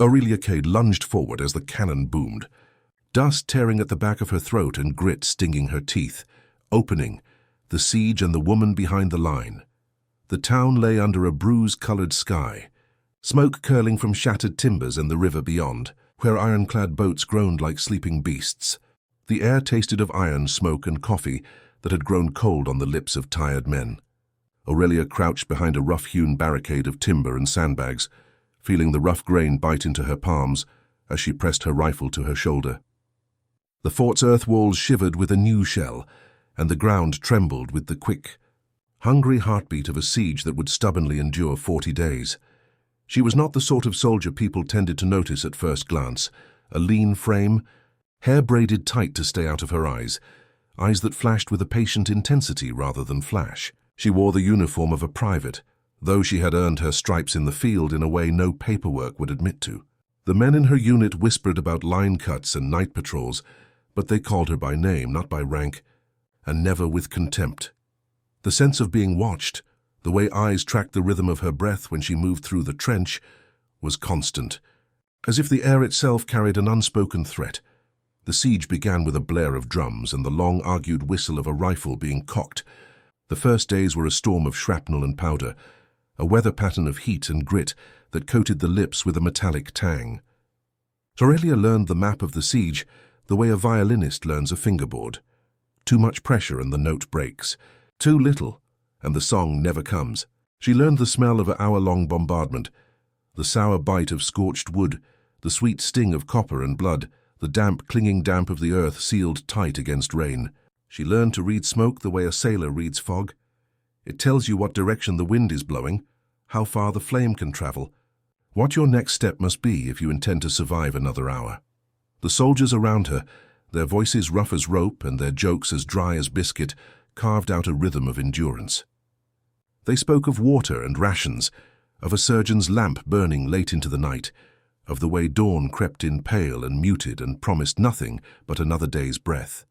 Aurelia Cade lunged forward as the cannon boomed, dust tearing at the back of her throat and grit stinging her teeth. Opening, the siege and the woman behind the line. The town lay under a bruise-colored sky, smoke curling from shattered timbers and the river beyond, where ironclad boats groaned like sleeping beasts. The air tasted of iron, smoke, and coffee that had grown cold on the lips of tired men. Aurelia crouched behind a rough-hewn barricade of timber and sandbags, feeling the rough grain bite into her palms as she pressed her rifle to her shoulder. The fort's earth walls shivered with a new shell, and the ground trembled with the quick, hungry heartbeat of a siege that would stubbornly endure 40 days. She was not the sort of soldier people tended to notice at first glance, a lean frame, hair braided tight to stay out of her eyes that flashed with a patient intensity rather than flash. She wore the uniform of a private, though she had earned her stripes in the field in a way no paperwork would admit to. The men in her unit whispered about line cuts and night patrols, but they called her by name, not by rank, and never with contempt. The sense of being watched, the way eyes tracked the rhythm of her breath when she moved through the trench, was constant, as if the air itself carried an unspoken threat. The siege began with a blare of drums and the long-argued whistle of a rifle being cocked. The first days were a storm of shrapnel and powder, a weather pattern of heat and grit that coated the lips with a metallic tang. Aurelia learned the map of the siege the way a violinist learns a fingerboard. Too much pressure and the note breaks. Too little, and the song never comes. She learned the smell of an hour-long bombardment, the sour bite of scorched wood, the sweet sting of copper and blood, the damp, clinging damp of the earth sealed tight against rain. She learned to read smoke the way a sailor reads fog. It tells you what direction the wind is blowing, how far the flame can travel, what your next step must be if you intend to survive another hour. The soldiers around her, their voices rough as rope and their jokes as dry as biscuit, carved out a rhythm of endurance. They spoke of water and rations, of a surgeon's lamp burning late into the night, of the way dawn crept in pale and muted and promised nothing but another day's breath.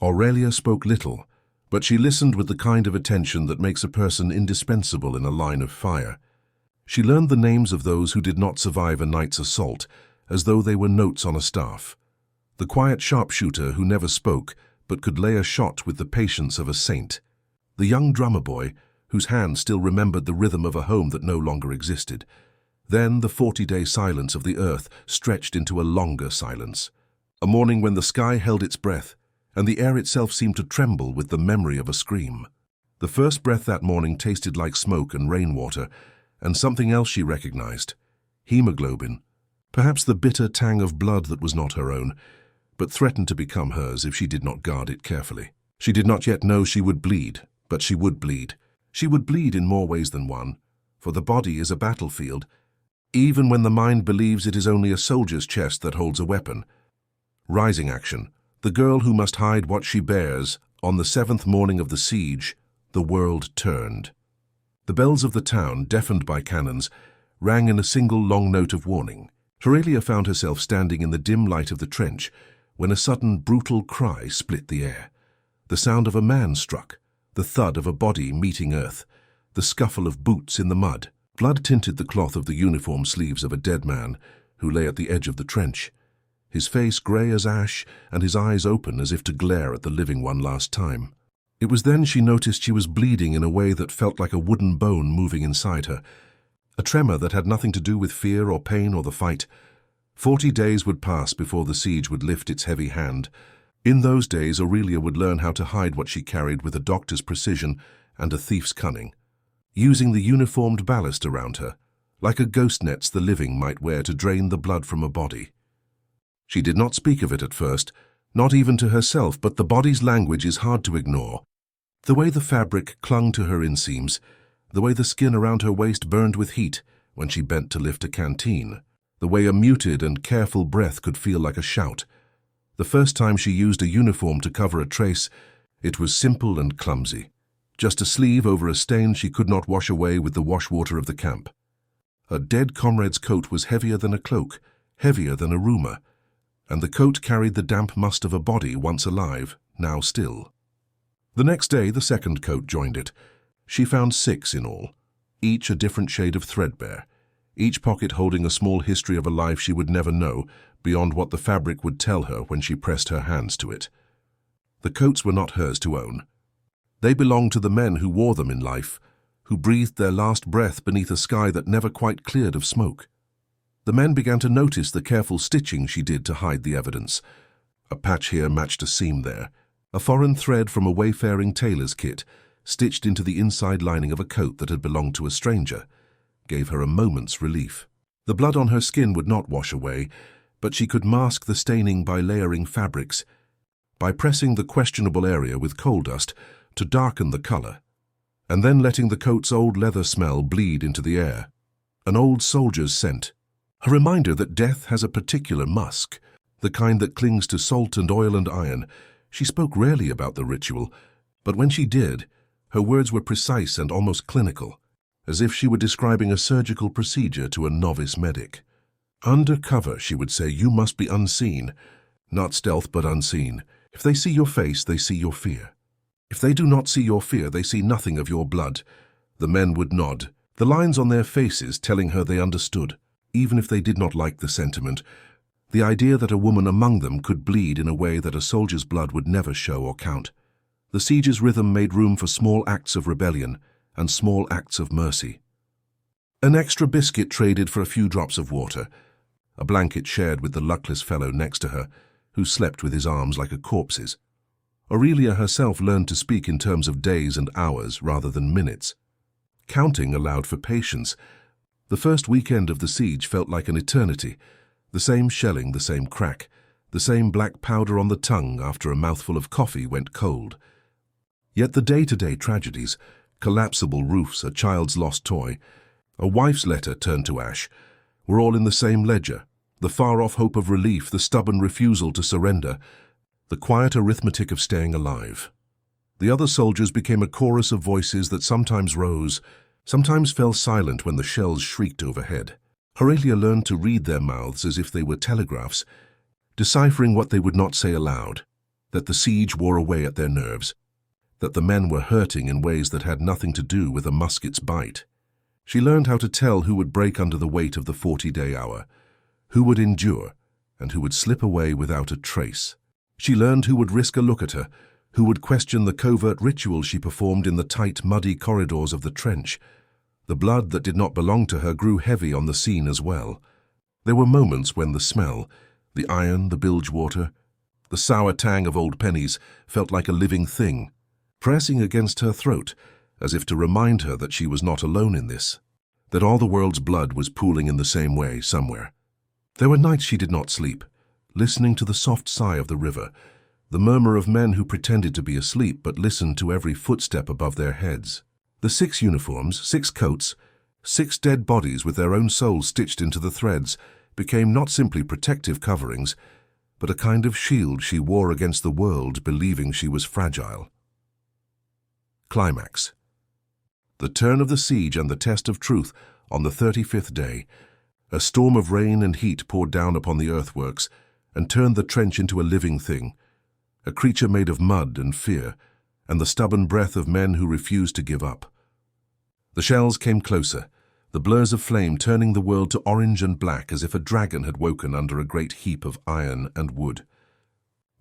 Aurelia spoke little, but she listened with the kind of attention that makes a person indispensable in a line of fire. She learned the names of those who did not survive a night's assault, as though they were notes on a staff. The quiet sharpshooter who never spoke, but could lay a shot with the patience of a saint. The young drummer boy, whose hand still remembered the rhythm of a home that no longer existed. Then the 40-day silence of the earth stretched into a longer silence. A morning when the sky held its breath, and the air itself seemed to tremble with the memory of a scream. The first breath that morning tasted like smoke and rainwater, and something else she recognized. Hemoglobin. Perhaps the bitter tang of blood that was not her own, but threatened to become hers if she did not guard it carefully. She did not yet know she would bleed, but she would bleed. She would bleed in more ways than one, for the body is a battlefield, even when the mind believes it is only a soldier's chest that holds a weapon. Rising action. The girl who must hide what she bears. On the 7th morning of the siege, the world turned. The bells of the town, deafened by cannons, rang in a single long note of warning. Aurelia found herself standing in the dim light of the trench when a sudden, brutal cry split the air. The sound of a man struck, the thud of a body meeting earth, the scuffle of boots in the mud. Blood tinted the cloth of the uniform sleeves of a dead man who lay at the edge of the trench, his face grey as ash and his eyes open as if to glare at the living one last time. It was then she noticed she was bleeding in a way that felt like a wooden bone moving inside her, a tremor that had nothing to do with fear or pain or the fight. 40 days would pass before the siege would lift its heavy hand. In those days, Aurelia would learn how to hide what she carried with a doctor's precision and a thief's cunning, using the uniformed ballast around her, like a ghost nets the living might wear to drain the blood from a body. She did not speak of it at first, not even to herself, but the body's language is hard to ignore. The way the fabric clung to her inseams, the way the skin around her waist burned with heat when she bent to lift a canteen, the way a muted and careful breath could feel like a shout. The first time she used a uniform to cover a trace, it was simple and clumsy. Just a sleeve over a stain she could not wash away with the washwater of the camp. A dead comrade's coat was heavier than a cloak, heavier than a rumour, and the coat carried the damp must of a body once alive, now still. The next day the second coat joined it. She found 6 in all, each a different shade of threadbare, each pocket holding a small history of a life she would never know beyond what the fabric would tell her when she pressed her hands to it. The coats were not hers to own. They belonged to the men who wore them in life, who breathed their last breath beneath a sky that never quite cleared of smoke. The men began to notice the careful stitching she did to hide the evidence. A patch here matched a seam there, a foreign thread from a wayfaring tailor's kit, stitched into the inside lining of a coat that had belonged to a stranger, gave her a moment's relief. The blood on her skin would not wash away, but she could mask the staining by layering fabrics, by pressing the questionable area with coal dust to darken the color, and then letting the coat's old leather smell bleed into the air. An old soldier's scent, a reminder that death has a particular musk, the kind that clings to salt and oil and iron. She spoke rarely about the ritual, but when she did, her words were precise and almost clinical, as if she were describing a surgical procedure to a novice medic. Under cover, she would say, you must be unseen, not stealth but unseen. If they see your face, they see your fear. If they do not see your fear, they see nothing of your blood. The men would nod, the lines on their faces telling her they understood, even if they did not like the sentiment, the idea that a woman among them could bleed in a way that a soldier's blood would never show or count. The siege's rhythm made room for small acts of rebellion and small acts of mercy. An extra biscuit traded for a few drops of water, a blanket shared with the luckless fellow next to her, who slept with his arms like a corpse's. Aurelia herself learned to speak in terms of days and hours rather than minutes. Counting allowed for patience. The first weekend of the siege felt like an eternity. The same shelling, the same crack, the same black powder on the tongue after a mouthful of coffee went cold. Yet the day-to-day tragedies, collapsible roofs, a child's lost toy, a wife's letter turned to ash, were all in the same ledger. The far-off hope of relief, the stubborn refusal to surrender, the quiet arithmetic of staying alive. The other soldiers became a chorus of voices that sometimes rose, sometimes fell silent when the shells shrieked overhead. Aurelia learned to read their mouths as if they were telegraphs, deciphering what they would not say aloud, that the siege wore away at their nerves, that the men were hurting in ways that had nothing to do with a musket's bite. She learned how to tell who would break under the weight of the 40-day hour, who would endure, and who would slip away without a trace. She learned who would risk a look at her, who would question the covert rituals she performed in the tight, muddy corridors of the trench. The blood that did not belong to her grew heavy on the scene as well. There were moments when the smell, the iron, the bilge water, the sour tang of old pennies felt like a living thing, pressing against her throat, as if to remind her that she was not alone in this, that all the world's blood was pooling in the same way somewhere. There were nights she did not sleep, listening to the soft sigh of the river, the murmur of men who pretended to be asleep but listened to every footstep above their heads. The 6 uniforms, 6 coats, 6 dead bodies with their own souls stitched into the threads became not simply protective coverings, but a kind of shield she wore against the world, believing she was fragile. Climax. The turn of the siege and the test of truth on the 35th day. A storm of rain and heat poured down upon the earthworks and turned the trench into a living thing, a creature made of mud and fear, and the stubborn breath of men who refused to give up. The shells came closer, the blurs of flame turning the world to orange and black as if a dragon had woken under a great heap of iron and wood.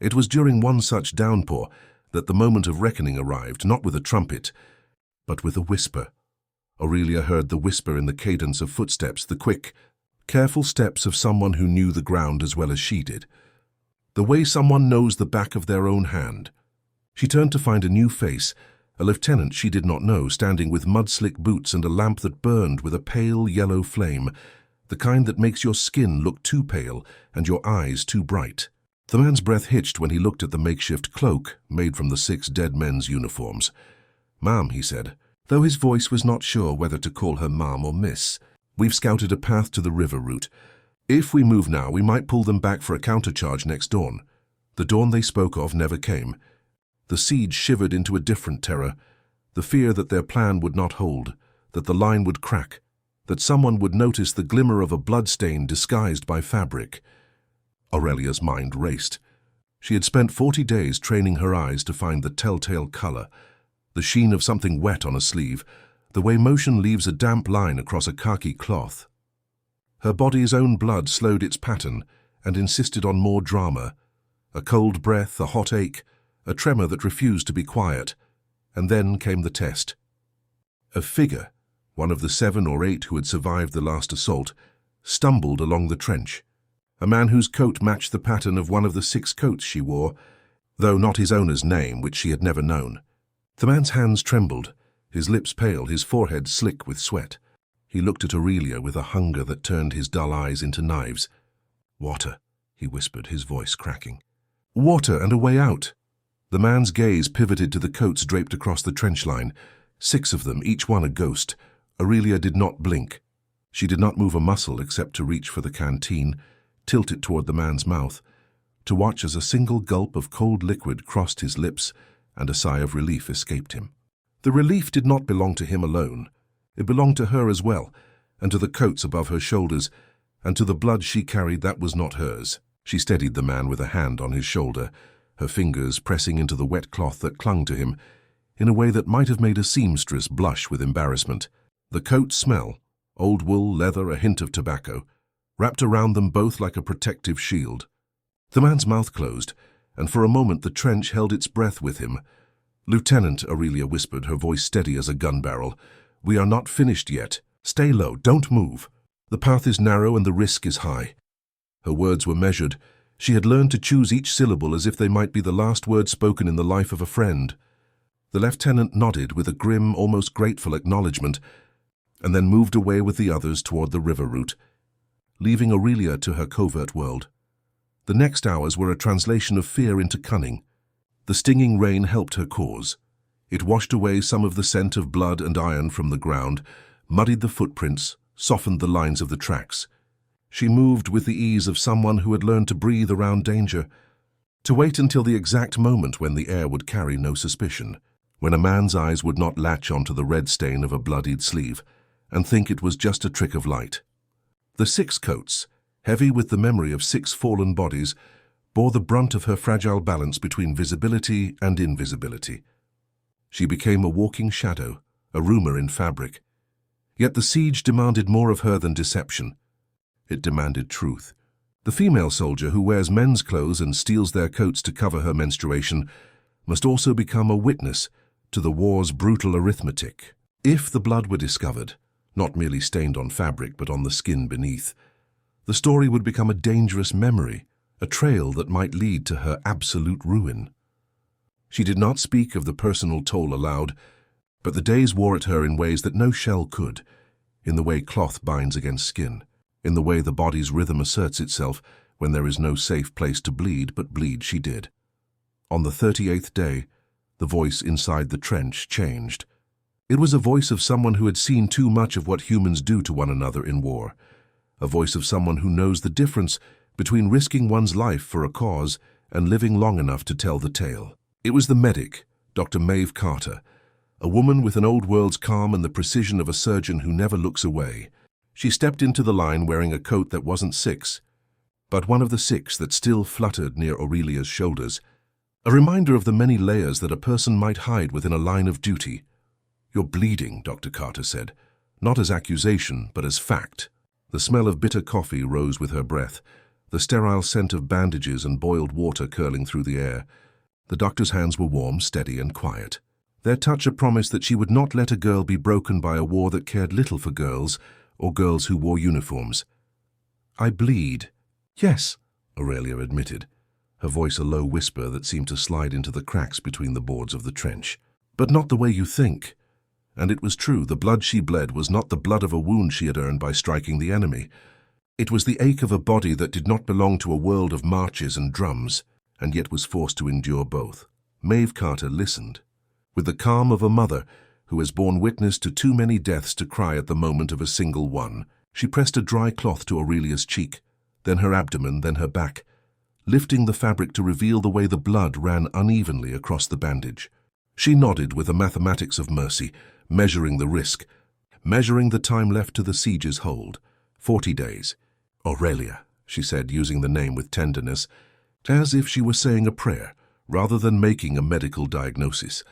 It was during one such downpour that the moment of reckoning arrived, not with a trumpet, but with a whisper. Aurelia heard the whisper in the cadence of footsteps, the quick, careful steps of someone who knew the ground as well as she did. The way someone knows the back of their own hand. She turned to find a new face, a lieutenant she did not know, standing with mud-slick boots and a lamp that burned with a pale yellow flame, the kind that makes your skin look too pale and your eyes too bright. The man's breath hitched when he looked at the makeshift cloak made from the 6 dead men's uniforms. "Ma'am," he said, though his voice was not sure whether to call her ma'am or miss. "We've scouted a path to the river route. If we move now, we might pull them back for a countercharge next dawn." The dawn they spoke of never came. The siege shivered into a different terror, the fear that their plan would not hold, that the line would crack, that someone would notice the glimmer of a bloodstain disguised by fabric. Aurelia's mind raced. She had spent 40 days training her eyes to find the telltale color, the sheen of something wet on a sleeve, the way motion leaves a damp line across a khaki cloth. Her body's own blood slowed its pattern and insisted on more drama. A cold breath, a hot ache, a tremor that refused to be quiet. And then came the test. A figure, one of the 7 or 8 who had survived the last assault, stumbled along the trench. A man whose coat matched the pattern of one of the 6 coats she wore, though not his owner's name, which she had never known. The man's hands trembled, his lips pale, his forehead slick with sweat. He looked at Aurelia with a hunger that turned his dull eyes into knives. "Water," he whispered, his voice cracking. "Water and a way out." The man's gaze pivoted to the coats draped across the trench line, 6 of them, each one a ghost. Aurelia did not blink. She did not move a muscle except to reach for the canteen, tilt it toward the man's mouth, to watch as a single gulp of cold liquid crossed his lips and a sigh of relief escaped him. The relief did not belong to him alone. It belonged to her as well, and to the coats above her shoulders, and to the blood she carried that was not hers. She steadied the man with a hand on his shoulder, her fingers pressing into the wet cloth that clung to him, in a way that might have made a seamstress blush with embarrassment. The coat smell, old wool, leather, a hint of tobacco, wrapped around them both like a protective shield. The man's mouth closed, and for a moment the trench held its breath with him. "Lieutenant," Aurelia whispered, her voice steady as a gun barrel, "we are not finished yet. Stay low, don't move. The path is narrow and the risk is high." Her words were measured. She had learned to choose each syllable as if they might be the last word spoken in the life of a friend. The lieutenant nodded with a grim, almost grateful acknowledgement, and then moved away with the others toward the river route, leaving Aurelia to her covert world. The next hours were a translation of fear into cunning. The stinging rain helped her cause. It washed away some of the scent of blood and iron from the ground, muddied the footprints, softened the lines of the tracks. She moved with the ease of someone who had learned to breathe around danger, to wait until the exact moment when the air would carry no suspicion, when a man's eyes would not latch onto the red stain of a bloodied sleeve and think it was just a trick of light. The 6 coats, heavy with the memory of 6 fallen bodies, bore the brunt of her fragile balance between visibility and invisibility. She became a walking shadow, a rumor in fabric. Yet the siege demanded more of her than deception. It demanded truth. The female soldier who wears men's clothes and steals their coats to cover her menstruation must also become a witness to the war's brutal arithmetic. If the blood were discovered, not merely stained on fabric but on the skin beneath, the story would become a dangerous memory, a trail that might lead to her absolute ruin. She did not speak of the personal toll aloud, but the days wore at her in ways that no shell could, in the way cloth binds against skin, in the way the body's rhythm asserts itself when there is no safe place to bleed, but bleed she did. On the 38th day, the voice inside the trench changed. It was a voice of someone who had seen too much of what humans do to one another in war, a voice of someone who knows the difference between risking one's life for a cause and living long enough to tell the tale. It was the medic, Dr. Maeve Carter, a woman with an old world's calm and the precision of a surgeon who never looks away. She stepped into the line wearing a coat that wasn't 6, but one of the 6 that still fluttered near Aurelia's shoulders, a reminder of the many layers that a person might hide within a line of duty. "You're bleeding," Dr. Carter said, not as accusation, but as fact. The smell of bitter coffee rose with her breath, the sterile scent of bandages and boiled water curling through the air. The doctor's hands were warm, steady, and quiet. Their touch a promise that she would not let a girl be broken by a war that cared little for girls or girls who wore uniforms. "I bleed." "Yes," Aurelia admitted, her voice a low whisper that seemed to slide into the cracks between the boards of the trench. "But not the way you think." And it was true, the blood she bled was not the blood of a wound she had earned by striking the enemy. It was the ache of a body that did not belong to a world of marches and drums, and yet was forced to endure both. Maeve Carter listened, with the calm of a mother who has borne witness to too many deaths to cry at the moment of a single one. She pressed a dry cloth to Aurelia's cheek, then her abdomen, then her back, lifting the fabric to reveal the way the blood ran unevenly across the bandage. She nodded with the mathematics of mercy, measuring the risk, measuring the time left to the siege's hold. 40 days. "Aurelia," she said, using the name with tenderness, as if she were saying a prayer, rather than making a medical diagnosis.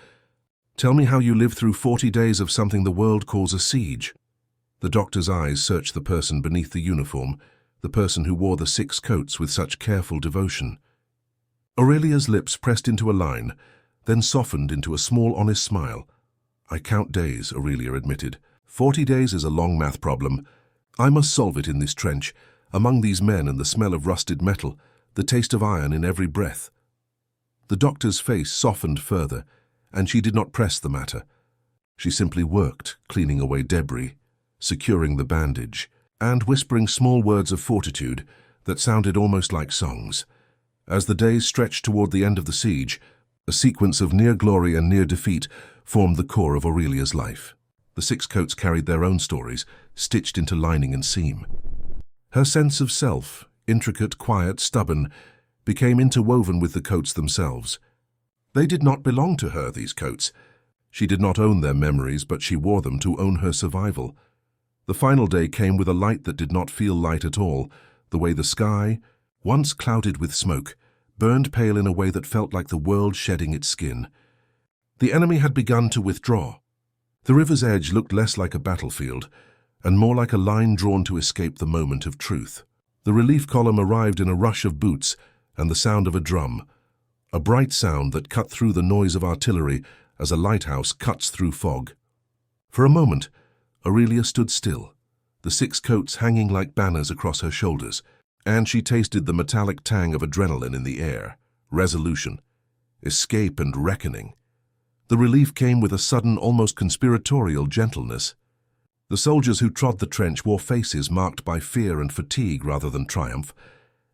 "Tell me how you lived through 40 days of something the world calls a siege." The doctor's eyes searched the person beneath the uniform, the person who wore the 6 coats with such careful devotion. Aurelia's lips pressed into a line, then softened into a small, honest smile. "I count days," Aurelia admitted. 40 days is a long math problem. I must solve it in this trench, among these men and the smell of rusted metal, the taste of iron in every breath. The doctor's face softened further, and she did not press the matter. She simply worked, cleaning away debris, securing the bandage, and whispering small words of fortitude that sounded almost like songs. As the days stretched toward the end of the siege, a sequence of near glory and near defeat formed the core of Aurelia's life. The 6 coats carried their own stories, stitched into lining and seam. Her sense of self, intricate, quiet, stubborn, became interwoven with the coats themselves. They did not belong to her, these coats. She did not own their memories, but she wore them to own her survival. The final day came with a light that did not feel light at all, the way the sky, once clouded with smoke, burned pale in a way that felt like the world shedding its skin. The enemy had begun to withdraw. The river's edge looked less like a battlefield, and more like a line drawn to escape the moment of truth. The relief column arrived in a rush of boots and the sound of a drum, a bright sound that cut through the noise of artillery as a lighthouse cuts through fog. For a moment, Aurelia stood still, the 6 coats hanging like banners across her shoulders, and she tasted the metallic tang of adrenaline in the air, resolution, escape and reckoning. The relief came with a sudden, almost conspiratorial gentleness. The soldiers who trod the trench wore faces marked by fear and fatigue rather than triumph,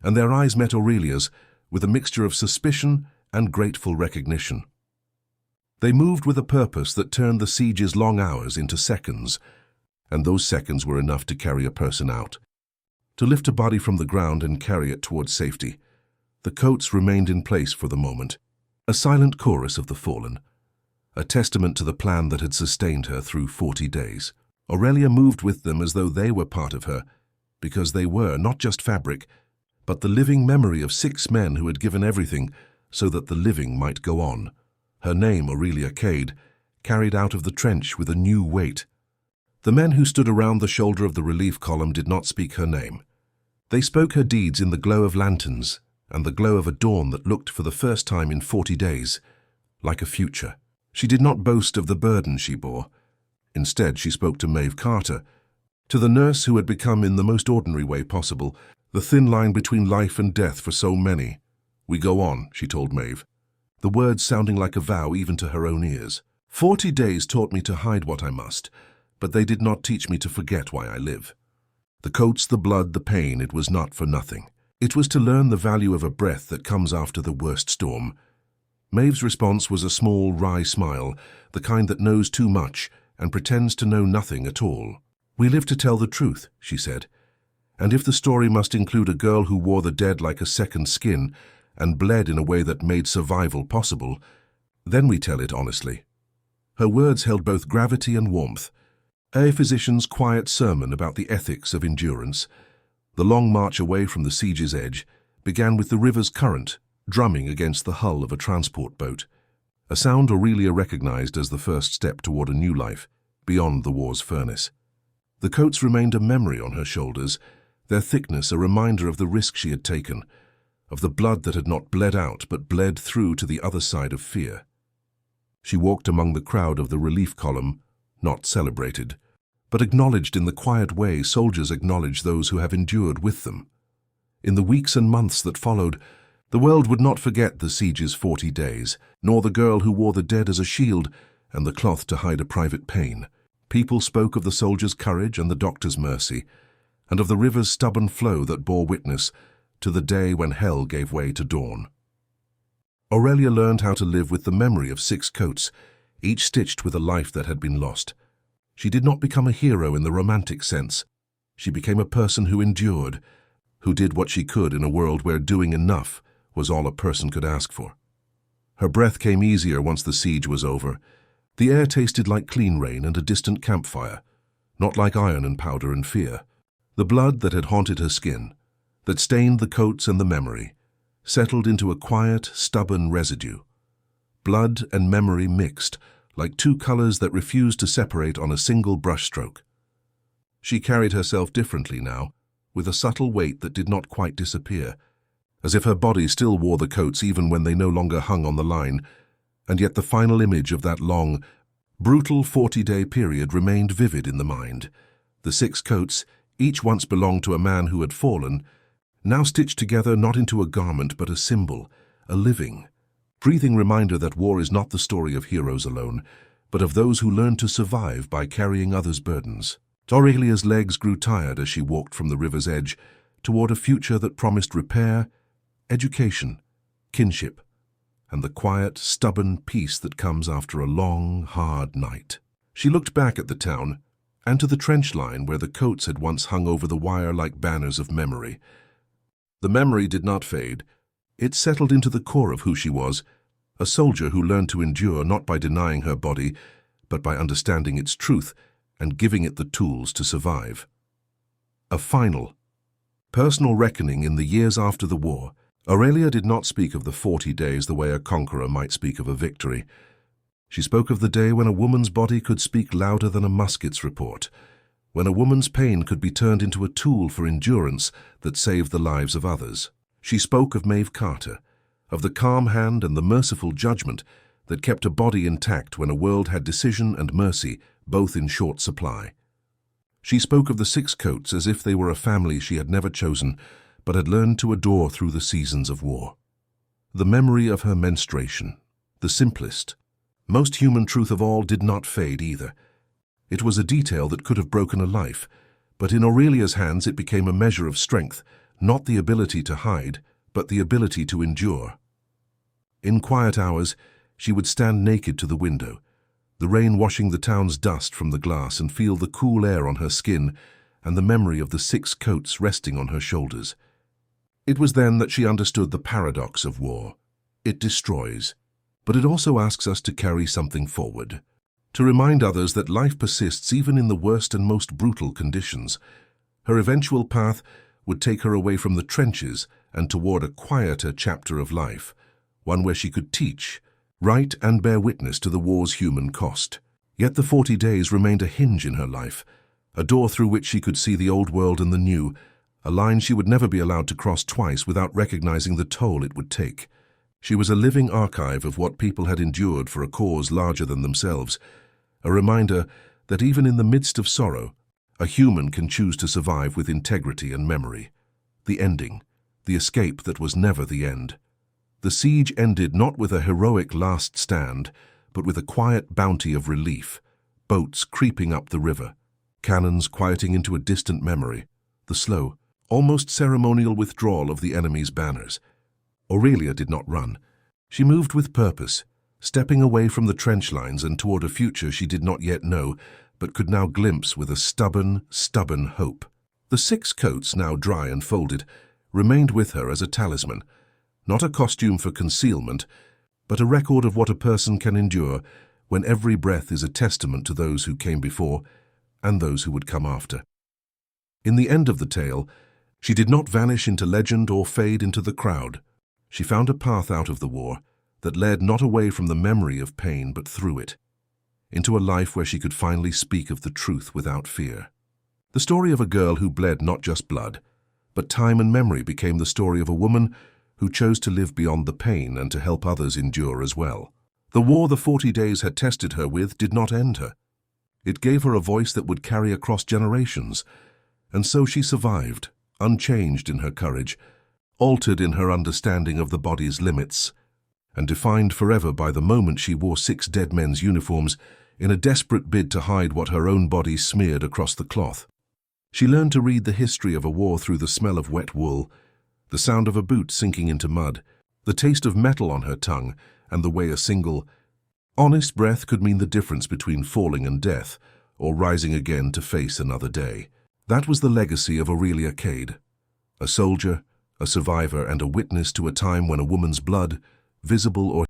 and their eyes met Aurelia's with a mixture of suspicion and grateful recognition. They moved with a purpose that turned the siege's long hours into seconds, and those seconds were enough to carry a person out. To lift a body from the ground and carry it towards safety. The coats remained in place for the moment, a silent chorus of the fallen, a testament to the plan that had sustained her through 40 days. Aurelia moved with them as though they were part of her, because they were not just fabric, but the living memory of 6 men who had given everything so that the living might go on. Her name, Aurelia Cade, carried out of the trench with a new weight. The men who stood around the shoulder of the relief column did not speak her name. They spoke her deeds in the glow of lanterns and the glow of a dawn that looked for the first time in 40 days like a future. She did not boast of the burden she bore. Instead, she spoke to Maeve Carter, to the nurse who had become, in the most ordinary way possible, the thin line between life and death for so many. "We go on," she told Maeve, the words sounding like a vow even to her own ears. 40 days taught me to hide what I must, but they did not teach me to forget why I live. The coats, the blood, the pain, it was not for nothing. It was to learn the value of a breath that comes after the worst storm. Maeve's response was a small, wry smile, the kind that knows too much and pretends to know nothing at all. "We live to tell the truth," she said, "and if the story must include a girl who wore the dead like a second skin and bled in a way that made survival possible, then we tell it honestly." Her words held both gravity and warmth, a physician's quiet sermon about the ethics of endurance. The long march away from the siege's edge began with the river's current drumming against the hull of a transport boat, a sound Aurelia recognized as the first step toward a new life, beyond the war's furnace. The coats remained a memory on her shoulders, their thickness a reminder of the risk she had taken, of the blood that had not bled out but bled through to the other side of fear. She walked among the crowd of the relief column, not celebrated, but acknowledged in the quiet way soldiers acknowledge those who have endured with them. In the weeks and months that followed, the world would not forget the siege's 40 days, nor the girl who wore the dead as a shield and the cloth to hide a private pain. People spoke of the soldier's courage and the doctor's mercy, and of the river's stubborn flow that bore witness to the day when hell gave way to dawn. Aurelia learned how to live with the memory of 6 coats, each stitched with a life that had been lost. She did not become a hero in the romantic sense. She became a person who endured, who did what she could in a world where doing enough was all a person could ask for. Her breath came easier once the siege was over. The air tasted like clean rain and a distant campfire, not like iron and powder and fear. The blood that had haunted her skin, that stained the coats and the memory, settled into a quiet, stubborn residue. Blood and memory mixed, like 2 colors that refused to separate on a single brushstroke. She carried herself differently now, with a subtle weight that did not quite disappear, as if her body still wore the coats even when they no longer hung on the line, and yet the final image of that long, brutal 40-day period remained vivid in the mind. The 6 coats, each once belonged to a man who had fallen, now stitched together not into a garment but a symbol, a living, breathing reminder that war is not the story of heroes alone, but of those who learn to survive by carrying others' burdens. Aurelia's legs grew tired as she walked from the river's edge toward a future that promised repair, education, kinship, and the quiet, stubborn peace that comes after a long, hard night. She looked back at the town and to the trench line where the coats had once hung over the wire like banners of memory. The memory did not fade. It settled into the core of who she was, a soldier who learned to endure not by denying her body, but by understanding its truth and giving it the tools to survive. A final, personal reckoning in the years after the war. Aurelia did not speak of the 40 days the way a conqueror might speak of a victory. She spoke of the day when a woman's body could speak louder than a musket's report, when a woman's pain could be turned into a tool for endurance that saved the lives of others. She spoke of Maeve Carter, of the calm hand and the merciful judgment that kept a body intact when a world had decision and mercy both in short supply. She spoke of the 6 coats as if they were a family she had never chosen, but had learned to adore through the seasons of war. The memory of her menstruation, the simplest, most human truth of all, did not fade either. It was a detail that could have broken a life, but in Aurelia's hands it became a measure of strength, not the ability to hide, but the ability to endure. In quiet hours, she would stand naked to the window, the rain washing the town's dust from the glass, and feel the cool air on her skin and the memory of the 6 coats resting on her shoulders. It was then that she understood the paradox of war. It destroys, but it also asks us to carry something forward, to remind others that life persists even in the worst and most brutal conditions. Her eventual path would take her away from the trenches and toward a quieter chapter of life, one where she could teach, write, and bear witness to the war's human cost. Yet the 40 days remained a hinge in her life, a door through which she could see the old world and the new, a line she would never be allowed to cross twice without recognizing the toll it would take. She was a living archive of what people had endured for a cause larger than themselves, a reminder that even in the midst of sorrow, a human can choose to survive with integrity and memory. The ending, the escape that was never the end. The siege ended not with a heroic last stand, but with a quiet bounty of relief, boats creeping up the river, cannons quieting into a distant memory, the slow, almost ceremonial withdrawal of the enemy's banners. Aurelia did not run. She moved with purpose, stepping away from the trench lines and toward a future she did not yet know, but could now glimpse with a stubborn hope. The 6 coats, now dry and folded, remained with her as a talisman, not a costume for concealment, but a record of what a person can endure when every breath is a testament to those who came before and those who would come after. In the end of the tale, she did not vanish into legend or fade into the crowd. She found a path out of the war that led not away from the memory of pain but through it, into a life where she could finally speak of the truth without fear. The story of a girl who bled not just blood, but time and memory became the story of a woman who chose to live beyond the pain and to help others endure as well. The war the 40 days had tested her with did not end her. It gave her a voice that would carry across generations, and so she survived, unchanged in her courage, altered in her understanding of the body's limits, and defined forever by the moment she wore 6 dead men's uniforms in a desperate bid to hide what her own body smeared across the cloth. She learned to read the history of a war through the smell of wet wool, the sound of a boot sinking into mud, the taste of metal on her tongue, and the way a single, honest breath could mean the difference between falling and death, or rising again to face another day. That was the legacy of Aurelia Cade, a soldier, a survivor, and a witness to a time when a woman's blood, visible or